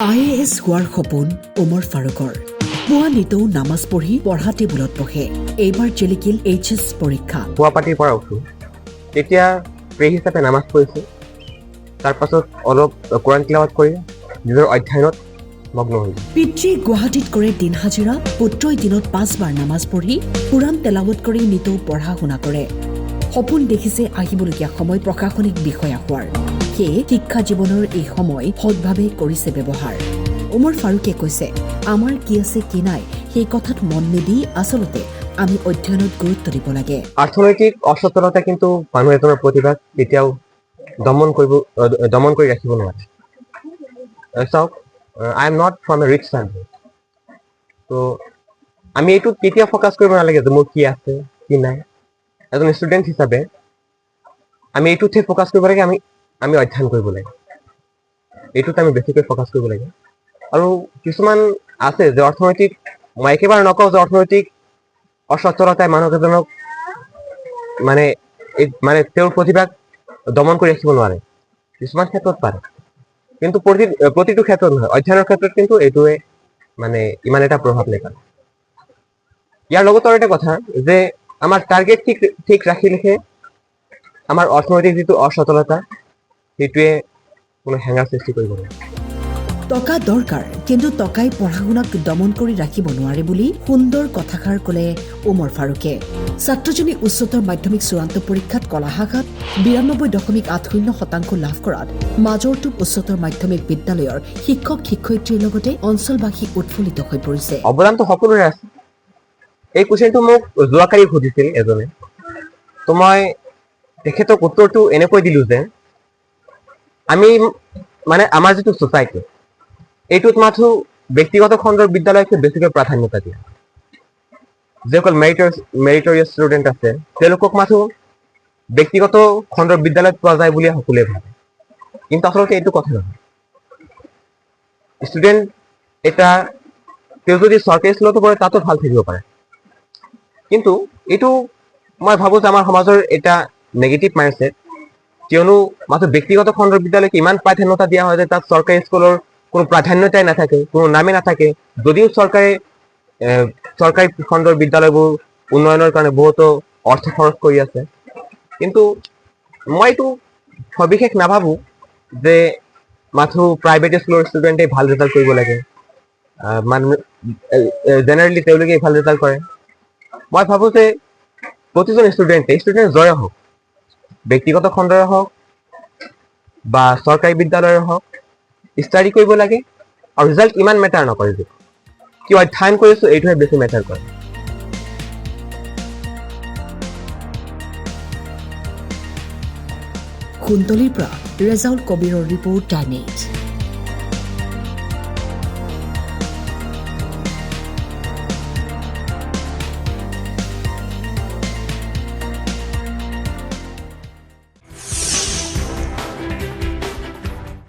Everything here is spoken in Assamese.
IAS হোৱাৰ সপোন ওমৰ ফাৰুকৰ পুৱা নিতৌ নামাজ পঢ়ি পঢ়া টেবুলত বহে এইবাৰ জিলিকিল HS পৰীক্ষা পুৱা পাতিৰ পৰা উঠো তেতিয়া প্ৰে হিচাপে নামাজ পঢ়িছোঁ তাৰ পাছত অলপ কোৰাণ তিলাৱত কৰি নিজৰ অধ্যয়নত মগ্ন হৈছোঁ পিতৃ গুৱাহাটীত কৰে দিন হাজিৰা পুত্ৰই দিনত 5 বাৰ নামাজ পঢ়ি কোৰাণ তেলাৱত কৰি নিতৌ পঢ়া শুনা কৰে সপোন দেখিছে আহিবলগীয়া সময় প্ৰশাসনিক বিষয়া হোৱাৰ সেয়ে শিক্ষা জীৱনৰ এই সময় সৎভাৱে কৰিছে ব্যৱহাৰ ওমৰ ফাৰুকে কৈছে আমাৰ কি আছে কি নাই সেই কথাত মন নিদি আচলতে আমি অধ্যয়নত গুৰুত্ব দিব লাগে অৰ্থনৈতিক অসচেতনতা কিন্তু মানুহ এজনৰ প্ৰতিভাক কেতিয়াও দমন কৰি ৰাখিব নোৱাৰে চাওক I am not from a rich family তো আমি এইটো কেতিয়া ফ'কাছ কৰিব নালাগে যে মোৰ কি আছে কি নাই এজন ষ্টুডেণ্ট হিচাপে আমি এইটোতহে ফ'কাছ কৰিব লাগে আমি অধ্যয়ন কৰিব লাগে এইটোত আমি বেছিকৈ ফ'কাছ কৰিব লাগে আৰু কিছুমান আছে যে অৰ্থনৈতিক মই একেবাৰে নকওঁ যে অৰ্থনৈতিক অসচ্ছলতাই মানুহ এজনক মানে তেওঁৰ প্ৰতিভাক দমন কৰি ৰাখিব নোৱাৰে কিছুমান ক্ষেত্ৰত পাৰে কিন্তু প্ৰতিটো ক্ষেত্ৰত নহয় অধ্যয়নৰ ক্ষেত্ৰত কিন্তু এইটোৱে মানে ইমান এটা প্ৰভাৱ নেপেলায় ইয়াৰ লগত আৰু এটা কথা যে আমাৰ টাৰ্গেট ঠিক ৰাখিলেহে আমাৰ অৰ্থনৈতিক যিটো অসচলতা সেইটোৱে কোনো হেঙাৰ সৃষ্টি কৰিব নোৱাৰে টকা দৰকাৰ কিন্তু টকাই পঢ়া শুনাক দমন কৰি ৰাখিব নোৱাৰে বুলি সুন্দৰ কথাষাৰ ক'লে ওমৰ ফাৰুকে ছাত্ৰজনী উচ্চতৰ মাধ্যমিক চূড়ান্ত পৰীক্ষাত কলা শাখাত 92.80% লাভ কৰাত মাজৰটোপ উচ্চতৰ মাধ্যমিক বিদ্যালয়ৰ শিক্ষক শিক্ষয়িত্ৰীৰ লগতে অঞ্চলবাসী উৎফুল্লিত হৈ পৰিছে অৱদানটো সকলোৰে আছে এই কুৱেশ্যনটো মোক যোৱাকালি সুধিছিল এজনে তো মই তেখেতক উত্তৰটো এনেকৈ দিলোঁ যে আমি মানে আমাৰ যিটো ছ'চাইটি এইটোত মাথো ব্যক্তিগত খণ্ডৰ বিদ্যালয়কে বেছিকৈ প্ৰাধান্যতা দিয়ে যিসকল মেৰিটৰিয়াছ ষ্টুডেণ্ট আছে তেওঁলোকক মাথো ব্যক্তিগত খণ্ডৰ বিদ্যালয়ত পোৱা যায় বুলি সকলোৱে ভাবে কিন্তু আচলতে এইটো কথা নহয় ষ্টুডেণ্ট এটা তেওঁ যদি চৰকাৰী স্কুলতো পঢ়ে তাতো ভাল থাকিব পাৰে কিন্তু এইটো মই ভাবোঁ যে আমাৰ সমাজৰ এটা নেগেটিভ মাইণ্ডছেট কিয়নো মাথো ব্যক্তিগত খণ্ডৰ বিদ্যালয়ক ইমান প্ৰাধান্যতা দিয়া হয় যে তাত চৰকাৰী স্কুলৰ কোনো প্ৰাধান্যতাই নাথাকে কোনো নামেই নাথাকে যদিও চৰকাৰী খণ্ডৰ বিদ্যালয়বোৰ উন্নয়নৰ কাৰণে বহুতো অৰ্থ খৰচ কৰি আছে কিন্তু মই এইটো সবিশেষ নাভাবোঁ যে মাথো প্ৰাইভেট স্কুলৰ ষ্টুডেণ্টে ভাল ৰিজাল্ট কৰিব লাগে জেনেৰেলি তেওঁলোকে ভাল ৰিজাল্ট কৰে মই ভাবোঁ যে প্ৰতিজন ষ্টুডেণ্ট জয় হওক ব্যক্তিগত খণ্ডৰে হওক বা চৰকাৰী বিদ্যালয়ৰে হওক ষ্টাডি কৰিব লাগে আৰু ৰিজাল্ট ইমান মেটাৰ নকৰে যে কি অধ্যয়ন কৰিছোঁ এইটোহে বেছি মেটাৰ কৰে কুন্তলীৰ পৰা ৰেজাউল কবিৰৰ ৰিপৰ্ট টাইম 8